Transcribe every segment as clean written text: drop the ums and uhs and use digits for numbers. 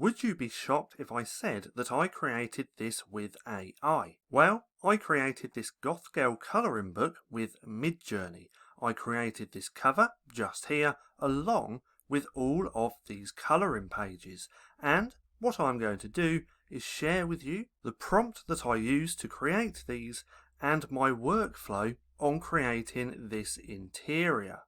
Would you be shocked if I said that I created this with AI? Well, I created this Goth Girl colouring book with Midjourney. I created this cover just here along with all of these colouring pages, and what I'm going to do is share with you the prompt that I used to create these and my workflow on creating this interior.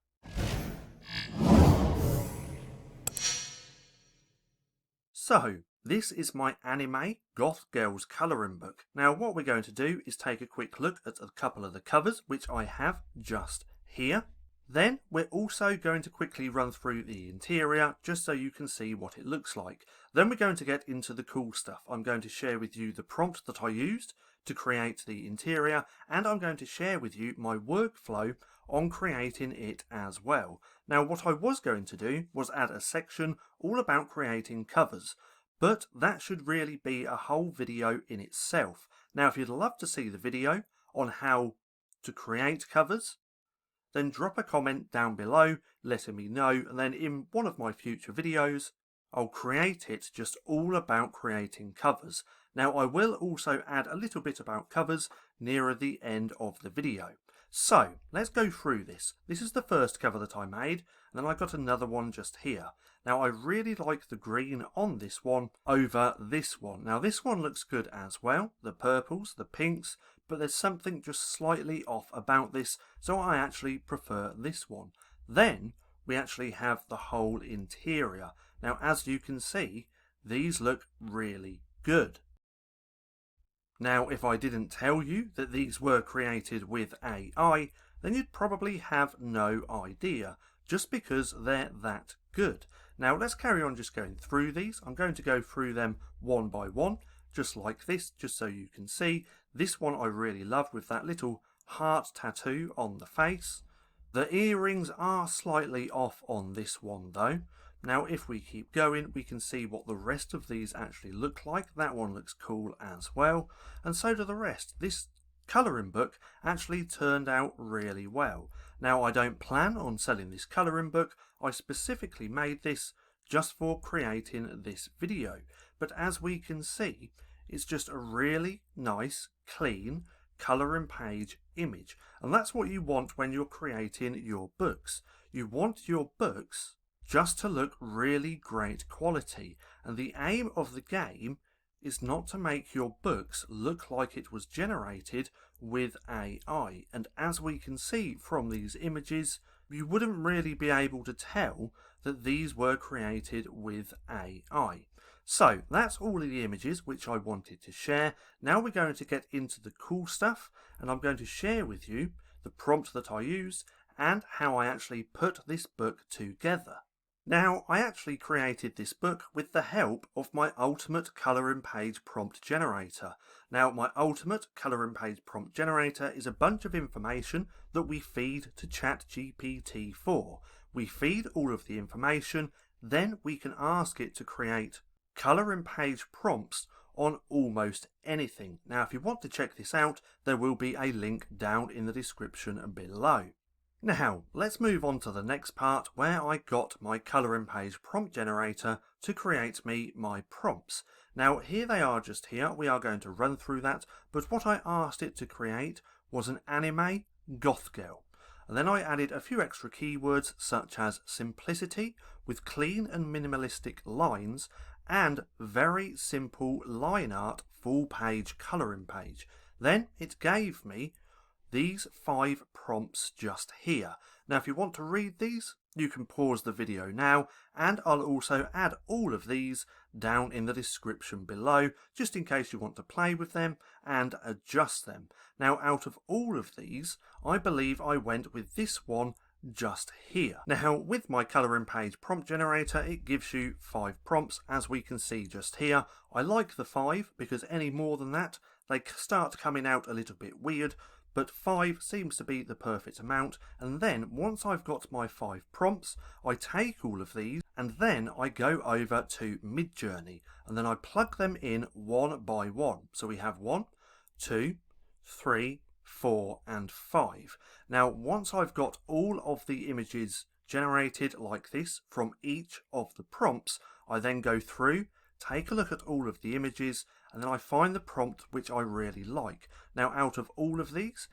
So, this is my Anime Goth Girl's colouring book. Now what we're going to do is take a quick look at a couple of the covers, which I have just here. Then we're also going to quickly run through the interior just so you can see what it looks like. Then we're going to get into the cool stuff. I'm going to share with you the prompt that I used to create the interior, and I'm going to share with you my workflow on creating it as well. Now what I was going to do was add a section all about creating covers, but that should really be a whole video in itself. Now if you'd love to see the video on how to create covers, then drop a comment down below letting me know, and then in one of my future videos I'll create it just all about creating covers. Now I will also add a little bit about covers nearer the end of the video. So let's go through this. This is the first cover that I made, and then I got another one just here. Now I really like the green on this one over this one. Now this one looks good as well, the purples, the pinks, but there's something just slightly off about this, so I actually prefer this one. Then we actually have the whole interior. Now as you can see, these look really good. Now if I didn't tell you that these were created with AI, then you'd probably have no idea, just because they're that good. Now let's carry on just going through these. I'm going to go through them one by one, just like this, just so you can see. This one I really love with that little heart tattoo on the face. The earrings are slightly off on this one though. Now if we keep going, we can see what the rest of these actually look like. That one looks cool as well, and so do the rest. This colouring book actually turned out really well. Now I don't plan on selling this colouring book. I specifically made this just for creating this video, but as we can see, it's just a really nice, clean colouring page image, and that's what you want when you're creating your books. You want your books just to look really great quality, and the aim of the game is not to make your books look like it was generated with AI, and as we can see from these images, you wouldn't really be able to tell that these were created with AI. So that's all of the images which I wanted to share. Now we're going to get into the cool stuff, and I'm going to share with you the prompt that I used and how I actually put this book together. Now, I actually created this book with the help of my ultimate colouring page prompt generator. Now, my ultimate colouring page prompt generator is a bunch of information that we feed to ChatGPT-4. We feed all of the information, then we can ask it to create colouring page prompts on almost anything. Now, if you want to check this out, there will be a link down in the description below. Now, let's move on to the next part where I got my colouring page prompt generator to create me my prompts. Now, here they are just here. We are going to run through that, but what I asked it to create was an anime goth girl. And then I added a few extra keywords such as simplicity with clean and minimalistic lines and very simple line art full page colouring page. Then it gave me these 5 prompts just here. Now if you want to read these, you can pause the video now, and I'll also add all of these down in the description below, just in case you want to play with them and adjust them. Now out of all of these, I believe I went with this one just here. Now with my colouring page prompt generator, it gives you 5 prompts, as we can see just here. I like the 5 because any more than that, they start coming out a little bit weird, but 5 seems to be the perfect amount. And then once I've got my 5 prompts, I take all of these and then I go over to Midjourney and then I plug them in one by one. So we have 1, 2, 3, 4 and 5. Now once I've got all of the images generated like this from each of the prompts, I then go through take a look at all of the images, and then I find the prompt which I really like. Now out of all of these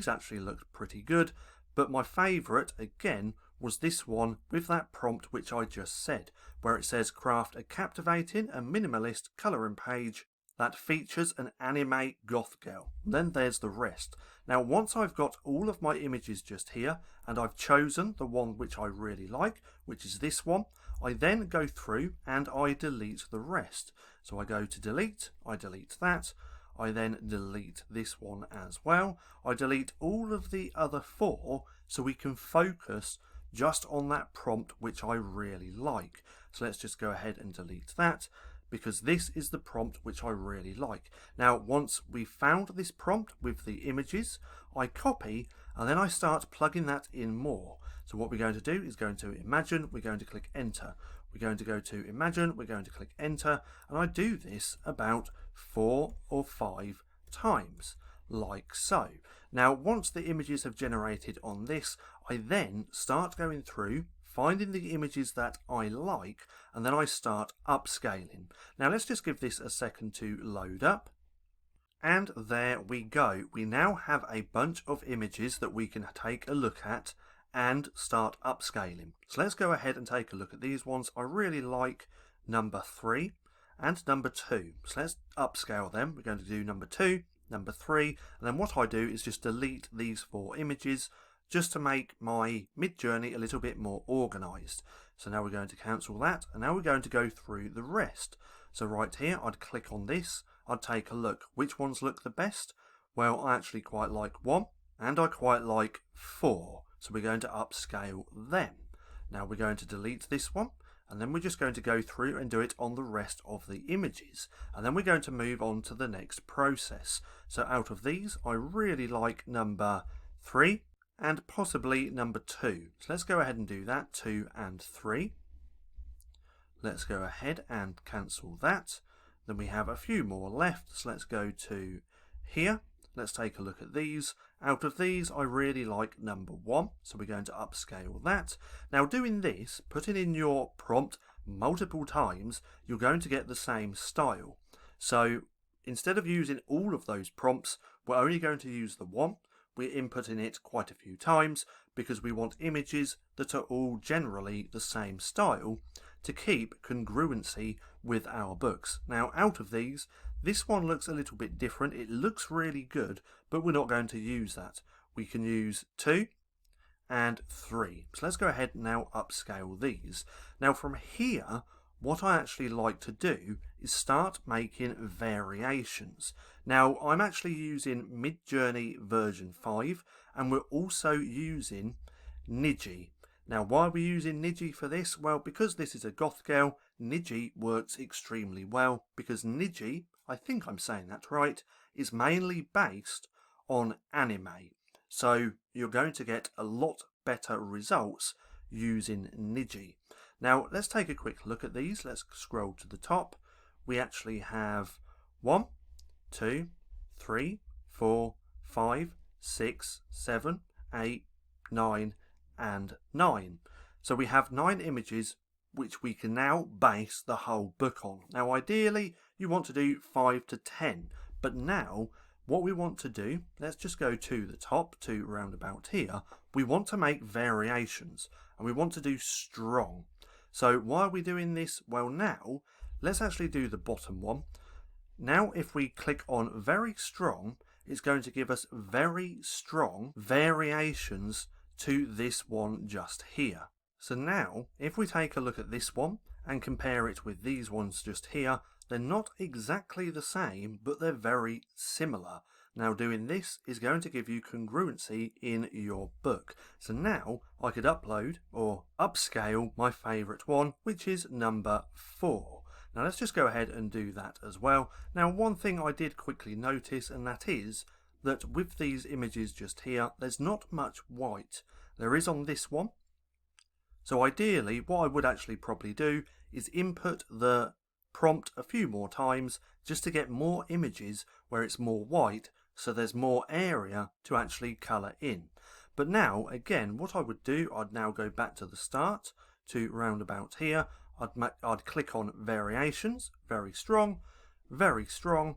actually looked pretty good, but my favourite, again, was this one with that prompt which I just said, where it says craft a captivating and minimalist colouring page that features an anime goth girl. Then there's the rest. Now once I've got all of my images just here, and I've chosen the one which I really like, which is this one, I then go through and I delete the rest. So I go to delete, I delete that, I then delete this one as well. I delete all of the other 4 so we can focus just on that prompt which I really like. So let's just go ahead and delete that, because this is the prompt which I really like. Now once we've found this prompt with the images, I copy and then I start plugging that in more. So what we're going to do is going to imagine, we're going to click enter. We're going to go to imagine, we're going to click enter, and I do this about 4 or 5 times, like so. Now once the images have generated on this, I then start going through, finding the images that I like, and then I start upscaling. Now let's just give this a second to load up. And there we go. We now have a bunch of images that we can take a look at and start upscaling. So let's go ahead and take a look at these ones. I really like number 3 and number 2. So let's upscale them. We're going to do number 2, number 3, and then what I do is just delete these 4 images just to make my mid-journey a little bit more organised. So now we're going to cancel that, and now we're going to go through the rest. So right here, I'd click on this, I'd take a look. Which ones look the best? Well, I actually quite like 1, and I quite like 4. So we're going to upscale them. Now we're going to delete this one, and then we're just going to go through and do it on the rest of the images. And then we're going to move on to the next process. So out of these, I really like number 3 and possibly number 2. So let's go ahead and do that, 2 and 3. Let's go ahead and cancel that. Then we have a few more left, so let's go to here. Let's take a look at these. Out of these, I really like number 1, so we're going to upscale that. Now doing this, putting in your prompt multiple times, you're going to get the same style. So instead of using all of those prompts, we're only going to use the one. We're inputting it quite a few times because we want images that are all generally the same style to keep congruency with our books. Now out of these, this one looks a little bit different. It looks really good, but we're not going to use that. We can use 2 and 3. So let's go ahead and now upscale these. Now from here, what I actually like to do is start making variations. Now I'm actually using Midjourney version 5, and we're also using Niji. Now why are we using Niji for this? Well, because this is a goth girl, Niji works extremely well, because Niji, I think I'm saying that right, is mainly based on anime. So you're going to get a lot better results using Niji. Now let's take a quick look at these. Let's scroll to the top. We actually have 1, 2, 3, 4, 5, 6, 7, 8, 9 and 9. So we have 9 images which we can now base the whole book on. Now ideally you want to do 5 to 10, but now what we want to do, let's just go to the top, to round about here. We want to make variations and we want to do strong. So why are we doing this? Well, now let's actually do the bottom one. Now if we click on very strong, it's going to give us very strong variations to this one just here. So now if we take a look at this one and compare it with these ones just here, they're not exactly the same, but they're very similar. Now doing this is going to give you congruency in your book. So now I could upload or upscale my favourite one, which is number 4. Now let's just go ahead and do that as well. Now one thing I did quickly notice, and that is that with these images just here, there's not much white. There is on this one. So ideally what I would actually probably do is input the prompt a few more times just to get more images where it's more white, so there's more area to actually colour in. But now again, what I would do, I'd now go back to the start, to round about here. I'd click on variations, very strong, very strong,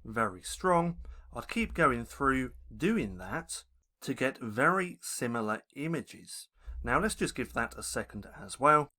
very strong. I'd keep going through doing that to get very similar images. Now let's just give that a second as well.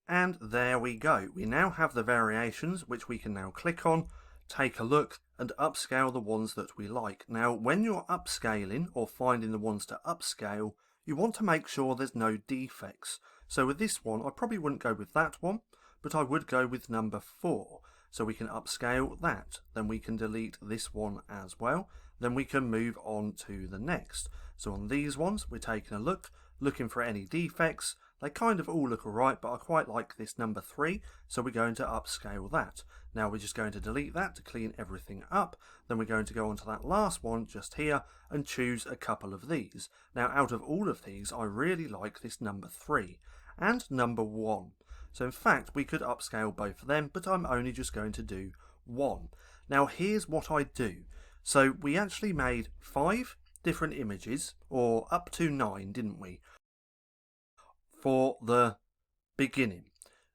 And there we go. We now have the variations which we can now click on, take a look and upscale the ones that we like. Now when you're upscaling or finding the ones to upscale, you want to make sure there's no defects. So with this one, I probably wouldn't go with that one, but I would go with number 4. So we can upscale that. Then we can delete this one as well. Then we can move on to the next. So on these ones, we're taking a look, looking for any defects. They kind of all look alright, but I quite like this number 3, so we're going to upscale that. Now we're just going to delete that to clean everything up. Then we're going to go on to that last one just here and choose a couple of these. Now out of all of these, I really like this number 3 and number 1. So in fact, we could upscale both of them, but I'm only just going to do 1. Now here's what I do. So we actually made 5 different images, or up to 9, didn't we? For the beginning.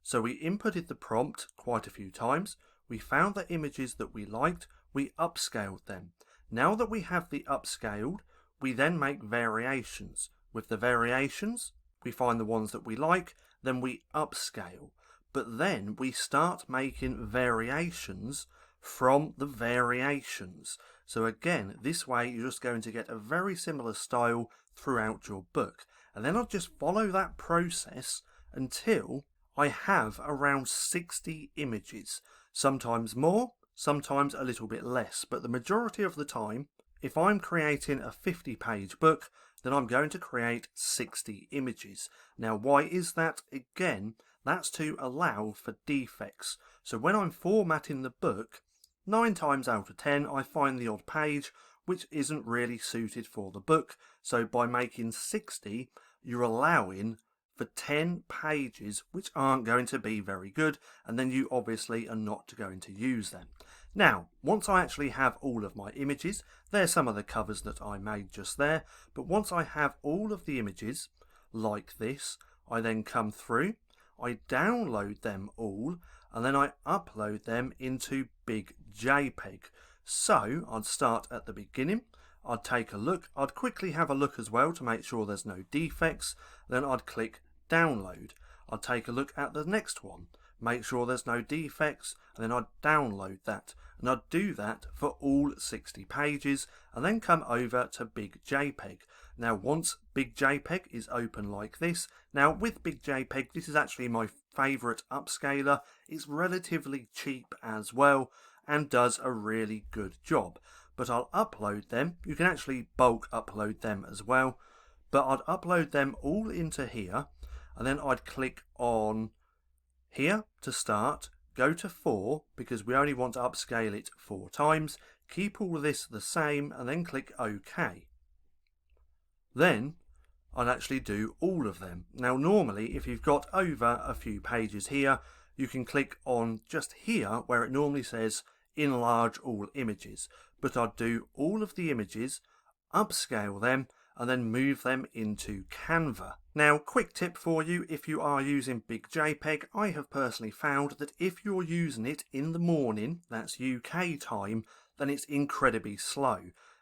So we inputted the prompt quite a few times. We found the images that we liked. We upscaled them. Now that we have the upscaled, we then make variations. With the variations, we find the ones that we like, then we upscale. But then we start making variations from the variations. So again, this way you're just going to get a very similar style throughout your book. And then I'll just follow that process until I have around 60 images. Sometimes more, sometimes a little bit less. But the majority of the time, if I'm creating a 50-page book, then I'm going to create 60 images. Now why is that? Again, that's to allow for defects. So when I'm formatting the book, 9 times out of 10 I find the odd page which isn't really suited for the book. So by making 60, you're allowing for 10 pages which aren't going to be very good, and then you obviously are not going to use them. Now, once I actually have all of my images, there's some of the covers that I made just there, but once I have all of the images like this, I then come through, I download them all, and then I upload them into big JPEG. So I'd start at the beginning, I'd take a look, I'd quickly have a look as well to make sure there's no defects, then I'd click download. I'd take a look at the next one, make sure there's no defects, and then I'd download that. And I'd do that for all 60 pages, and then come over to big JPEG. Now once big JPEG is open like this, now with big JPEG, this is actually my favourite upscaler. It's relatively cheap as well, and does a really good job. But I'll upload them. You can actually bulk upload them as well. But I'd upload them all into here, and then I'd click on here to start, go to 4 because we only want to upscale it 4 times, keep all of this the same, and then click OK. Then I'd actually do all of them. Now normally if you've got over a few pages here, you can click on just here where it normally says enlarge all images, but I'd do all of the images, upscale them, and then move them into Canva. Now, quick tip for you, if you are using big JPEG, I have personally found that if you're using it in the morning, that's UK time, then it's incredibly slow.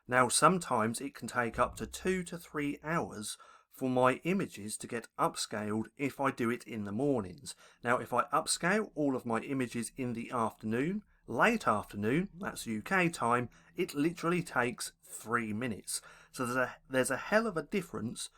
Now, sometimes it can take up to 2 to 3 hours for my images to get upscaled if I do it in the mornings. Now, if I upscale all of my images in the afternoon, late afternoon, that's UK time, it literally takes 3 minutes. So there's a hell of a difference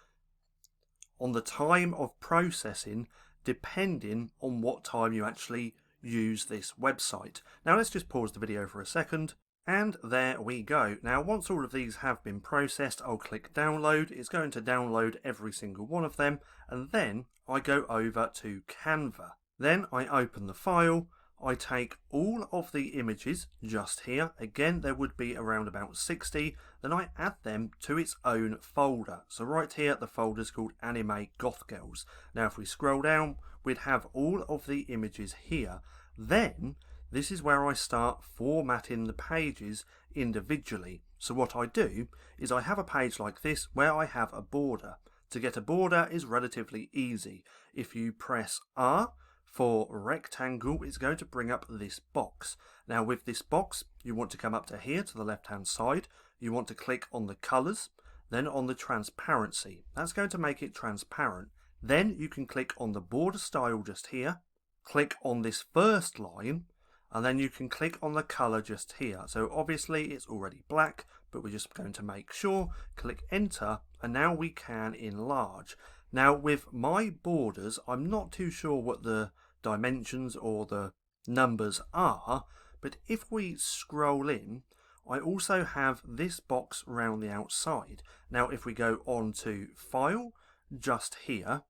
on the time of processing depending on what time you actually use this website. Now let's just pause the video for a second, and there we go. Now once all of these have been processed, I'll click download. It's going to download every single one of them, and then I go over to Canva. Then I open the file, I take all of the images just here, again there would be around about 60, then I add them to its own folder. So right here the folder is called Anime Goth Girls. Now if we scroll down, we'd have all of the images here. Then this is where I start formatting the pages individually. So what I do is I have a page like this where I have a border. To get a border is relatively easy. If you press R For rectangle, it's going to bring up this box. Now with this box, you want to come up to here to the left hand side. You want to click on the colours, then on the transparency. That's going to make it transparent. Then you can click on the border style just here, click on this first line, and then you can click on the colour just here. So obviously it's already black, but we're just going to make sure, click enter, and now we can enlarge. Now with my borders, I'm not too sure what the dimensions or the numbers are, but if we scroll in, I also have this box around the outside. Now if we go on to File, just here,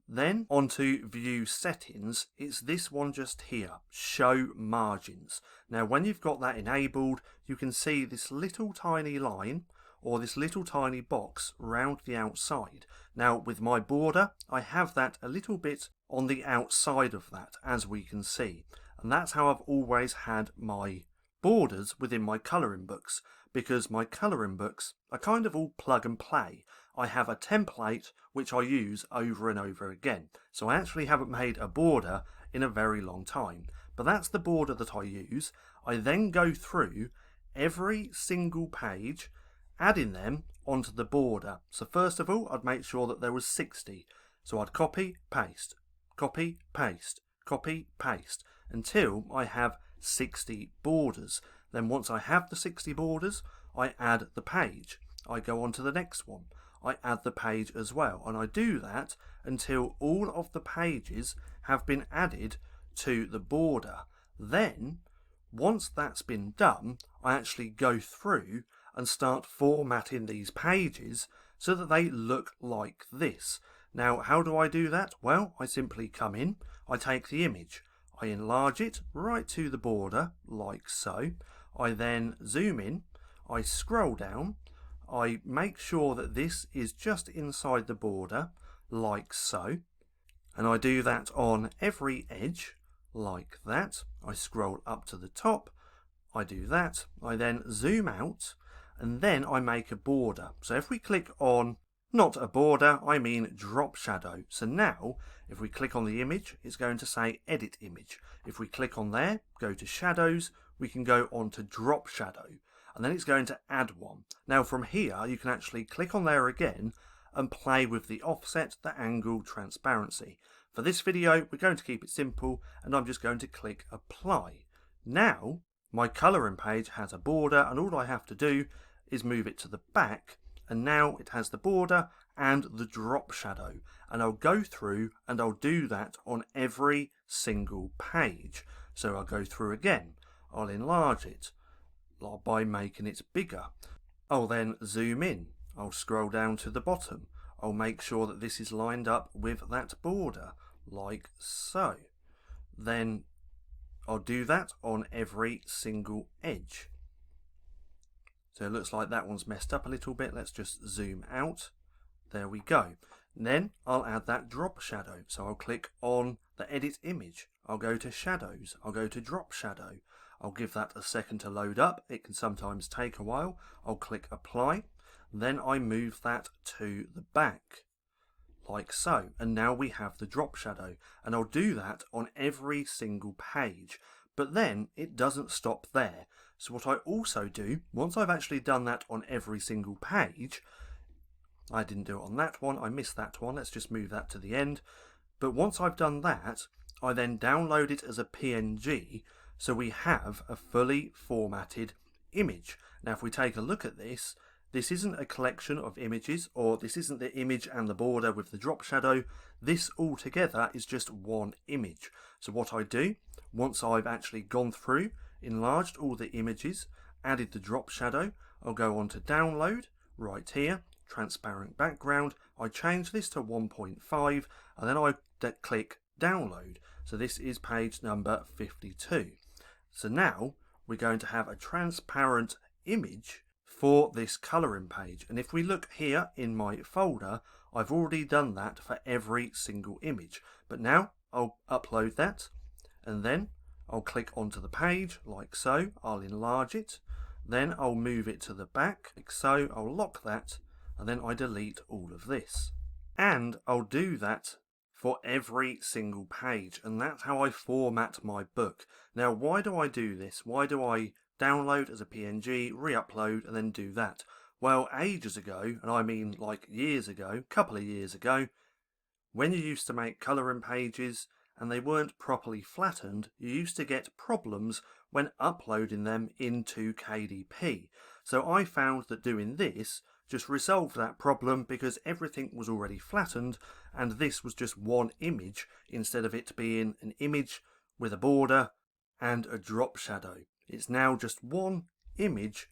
then onto View Settings, it's this one just here, Show Margins. Now when you've got that enabled, you can see this little tiny line or this little tiny box round the outside. Now with my border, I have that a little bit on the outside of that, as we can see. And that's how I've always had my borders within my colouring books, because my colouring books are kind of all plug and play. I have a template which I use over and over again. So I actually haven't made a border in a very long time. But that's the border that I use. I then go through every single page, adding them onto the border. So first of all, I'd make sure that there was 60. So I'd copy, paste, copy, paste, copy, paste, until I have 60 borders. Then once I have the 60 borders, I add the page. I go on to the next one. I add the page as well, and I do that until all of the pages have been added to the border. Then, once that's been done, I actually go through and start formatting these pages so that they look like this. Now, how do I do that? Well, I simply come in, I take the image, I enlarge it right to the border, like so. I then zoom in, I scroll down, I make sure that this is just inside the border, like so. And I do that on every edge, like that. I scroll up to the top, I do that. I then zoom out, and then I make a border. So if we click on, not a border, I mean drop shadow. So now, if we click on the image, it's going to say edit image. If we click on there, go to shadows, we can go on to drop shadow. And then it's going to add one. Now from here, you can actually click on there again and play with the offset, the angle, transparency. For this video, we're going to keep it simple, and I'm just going to click apply. Now, my colouring page has a border, and all I have to do is move it to the back, and now it has the border and the drop shadow. And I'll go through and I'll do that on every single page. So I'll go through again, I'll enlarge it by making it bigger. I'll then zoom in, I'll scroll down to the bottom, I'll make sure that this is lined up with that border, like so. Then I'll do that on every single edge. So it looks like that one's messed up a little bit. Let's just zoom out. There we go. Then I'll add that drop shadow. So I'll click on the edit image. I'll go to shadows. I'll go to drop shadow. I'll give that a second to load up. It can sometimes take a while. I'll click apply. Then I move that to the back, like so. And now we have the drop shadow. And I'll do that on every single page. But then it doesn't stop there. So what I also do, once I've actually done that on every single page, I didn't do it on that one, I missed that one, let's just move that to the end. But once I've done that, I then download it as a PNG, so we have a fully formatted image. Now if we take a look at this, this isn't a collection of images, or this isn't the image and the border with the drop shadow. This altogether is just one image. So what I do, once I've actually gone through, enlarged all the images, added the drop shadow, I'll go on to download, right here, transparent background, I change this to 1.5, and then I click download. So this is page number 52. So now we're going to have a transparent image for this colouring page. And if we look here in my folder, I've already done that for every single image. But now I'll upload that, and then I'll click onto the page like so. I'll enlarge it, then I'll move it to the back like so. I'll lock that, and then I delete all of this. And I'll do that for every single page, and that's how I format my book. Now, why do I do this? Why do I download as a PNG, re-upload, and then do that? Well, ages ago, and I mean like years ago, couple of years ago, when you used to make colouring pages and they weren't properly flattened, you used to get problems when uploading them into KDP. So I found that doing this just resolved that problem because everything was already flattened and this was just one image instead of it being an image with a border and a drop shadow. It's now just one image,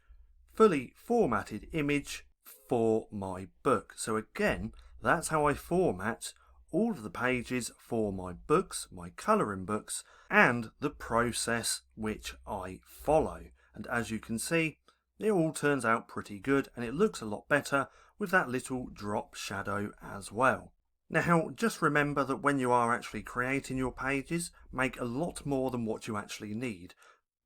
fully formatted image for my book. So again, that's how I format all of the pages for my books, my colouring books, and the process which I follow. And as you can see, it all turns out pretty good and it looks a lot better with that little drop shadow as well. Now, just remember that when you are actually creating your pages, make a lot more than what you actually need.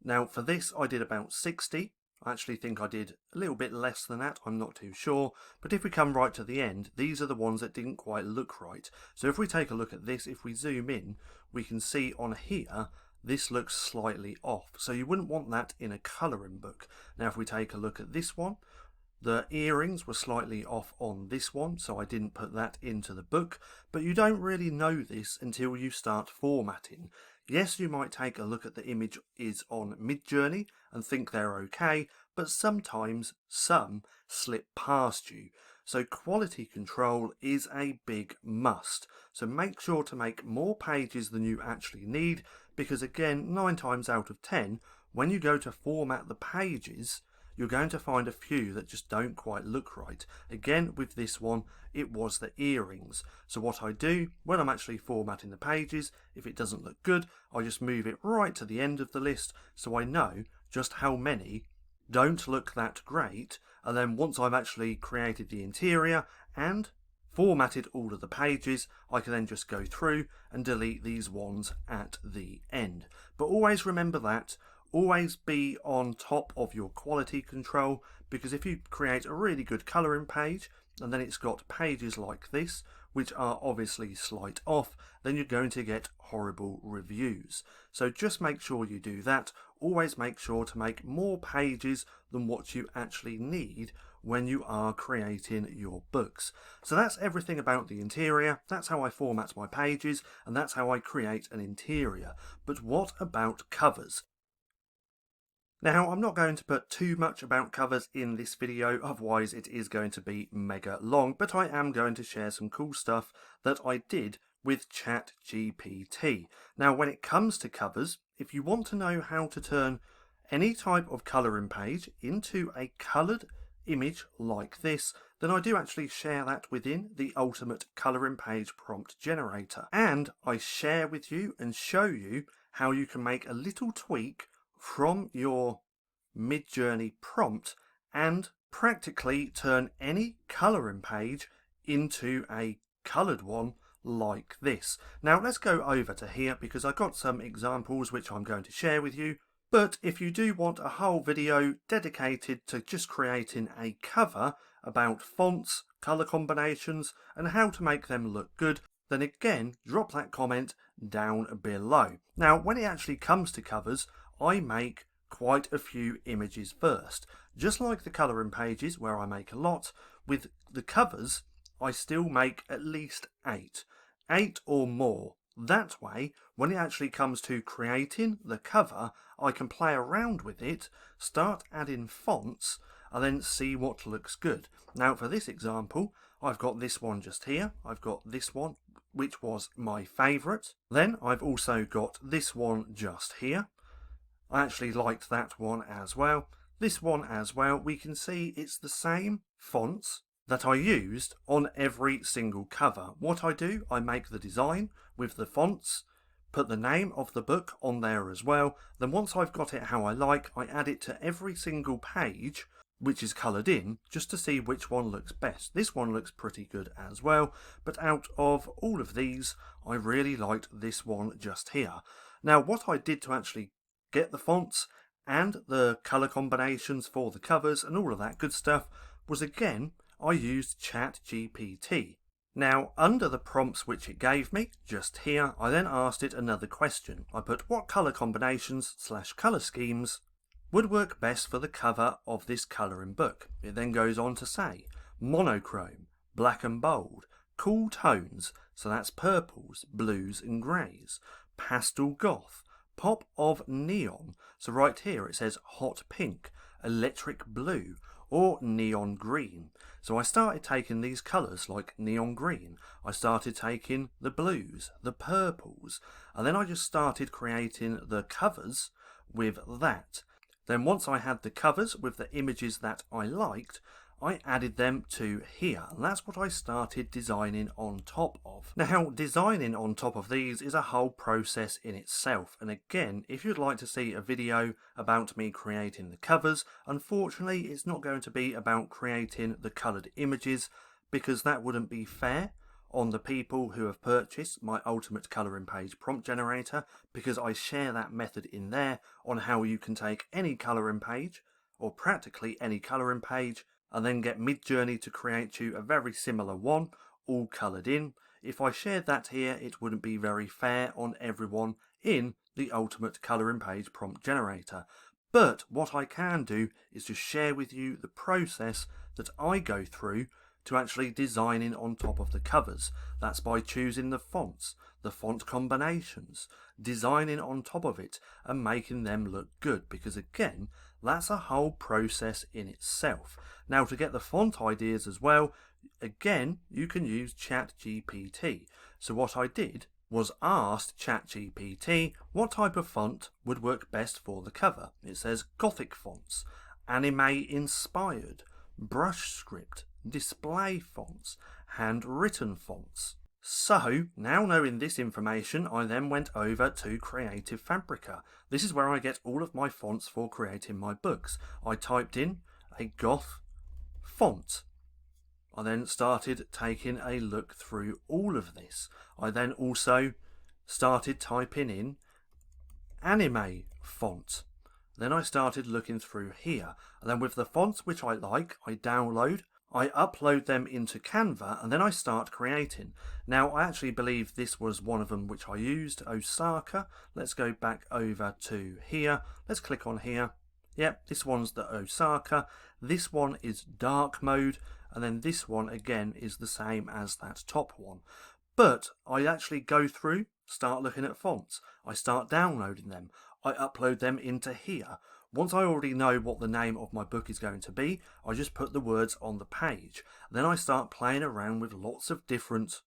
Now, for this, I did about 60. I actually think I did a little bit less than that, I'm not too sure. But if we come right to the end, these are the ones that didn't quite look right. So if we take a look at this, if we zoom in, we can see on here, this looks slightly off. So you wouldn't want that in a colouring book. Now, if we take a look at this one, the earrings were slightly off on this one, so I didn't put that into the book, but you don't really know this until you start formatting. Yes, you might take a look at the image is on Midjourney and think they're okay, but sometimes some slip past you. So quality control is a big must. So make sure to make more pages than you actually need, because again, 9 times out of 10, when you go to format the pages, you're going to find a few that just don't quite look right. Again, with this one, it was the earrings. So what I do when I'm actually formatting the pages, if it doesn't look good, I just move it right to the end of the list so I know just how many don't look that great. And then once I've actually created the interior and formatted all of the pages, I can then just go through and delete these ones at the end. But always remember that. Always be on top of your quality control, because if you create a really good colouring page and then it's got pages like this which are obviously slight off, then you're going to get horrible reviews. So just make sure you do that. Always make sure to make more pages than what you actually need when you are creating your books. So that's everything about the interior. That's how I format my pages and that's how I create an interior. But what about covers? Now, I'm not going to put too much about covers in this video, otherwise it is going to be mega long, but I am going to share some cool stuff that I did with ChatGPT. Now, when it comes to covers, if you want to know how to turn any type of colouring page into a coloured image like this, then I do actually share that within the Ultimate Colouring Page Prompt Generator. And I share with you and show you how you can make a little tweak from your Midjourney prompt and practically turn any colouring page into a coloured one like this. Now let's go over to here because I've got some examples which I'm going to share with you. But if you do want a whole video dedicated to just creating a cover about fonts, colour combinations and how to make them look good, then again drop that comment down below. Now when it actually comes to covers, I make quite a few images first. Just like the colouring pages where I make a lot, with the covers I still make at least 8 or more. That way, when it actually comes to creating the cover, I can play around with it, start adding fonts, and then see what looks good. Now for this example, I've got this one just here, I've got this one, which was my favourite. Then I've also got this one just here. I actually liked that one as well. This one as well, we can see it's the same fonts that I used on every single cover. What I do, I make the design with the fonts, put the name of the book on there as well. Then once I've got it how I like, I add it to every single page which is coloured in, just to see which one looks best. This one looks pretty good as well, but out of all of these, I really liked this one just here. Now what I did to actually get the fonts and the colour combinations for the covers and all of that good stuff was, again, I used ChatGPT. Now, under the prompts which it gave me, just here, I then asked it another question. I put what colour combinations / colour schemes would work best for the cover of this colouring book. It then goes on to say monochrome, black and bold, cool tones, so that's purples, blues and greys, pastel goth, pop of neon, so right here it says hot pink, electric blue, or neon green. So I started taking these colours like neon green, I started taking the blues, the purples, and then I just started creating the covers with that. Then once I had the covers with the images that I liked, I added them to here, and that's what I started designing on top of. Now, designing on top of these is a whole process in itself, and again, if you'd like to see a video about me creating the covers, unfortunately it's not going to be about creating the coloured images, because that wouldn't be fair on the people who have purchased my ultimate colouring page prompt generator, because I share that method in there on how you can take any colouring page, or practically any colouring page, and then get Midjourney to create you a very similar one, all coloured in. If I shared that here, it wouldn't be very fair on everyone in the ultimate colouring page prompt generator. But what I can do is just share with you the process that I go through to actually designing on top of the covers. That's by choosing the fonts, the font combinations, designing on top of it and making them look good, because again, that's a whole process in itself. Now, to get the font ideas as well, again, you can use ChatGPT. So what I did was asked ChatGPT what type of font would work best for the cover. It says Gothic fonts, anime inspired, brush script, display fonts, handwritten fonts. So, now knowing this information, I then went over to Creative Fabrica. This is where I get all of my fonts for creating my books. I typed in a goth font. I then started taking a look through all of this. I then also started typing in anime font. Then I started looking through here, and then with the fonts which I like, I download, I upload them into Canva, and then I start creating. Now, I actually believe this was one of them which I used, Osaka. Let's go back over to here. Let's click on here. Yep, this one's the Osaka. This one is dark mode, and then this one again is the same as that top one. But I actually go through, start looking at fonts. I start downloading them. I upload them into here. Once I already know what the name of my book is going to be, I just put the words on the page. Then I start playing around with lots of different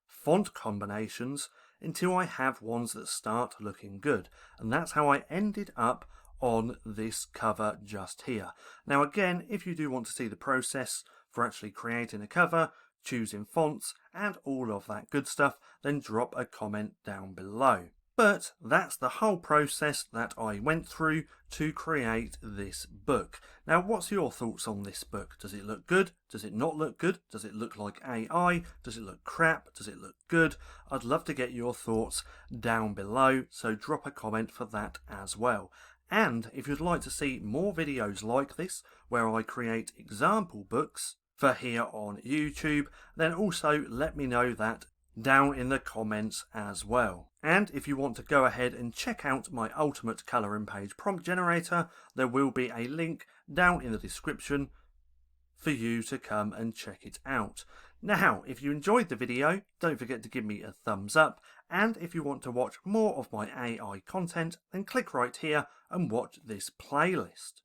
font combinations until I have ones that start looking good. And that's how I ended up on this cover just here. Now again, if you do want to see the process for actually creating a cover, choosing fonts and all of that good stuff, then drop a comment down below. But that's the whole process that I went through to create this book. Now, what's your thoughts on this book? Does it look good? Does it not look good? Does it look like AI? Does it look crap? Does it look good? I'd love to get your thoughts down below, so drop a comment for that as well. And if you'd like to see more videos like this, where I create example books for here on YouTube, then also let me know that down in the comments as well. And if you want to go ahead and check out my ultimate colouring page prompt generator, there will be a link down in the description for you to come and check it out. Now, if you enjoyed the video, don't forget to give me a thumbs up, and if you want to watch more of my AI content, then click right here and watch this playlist.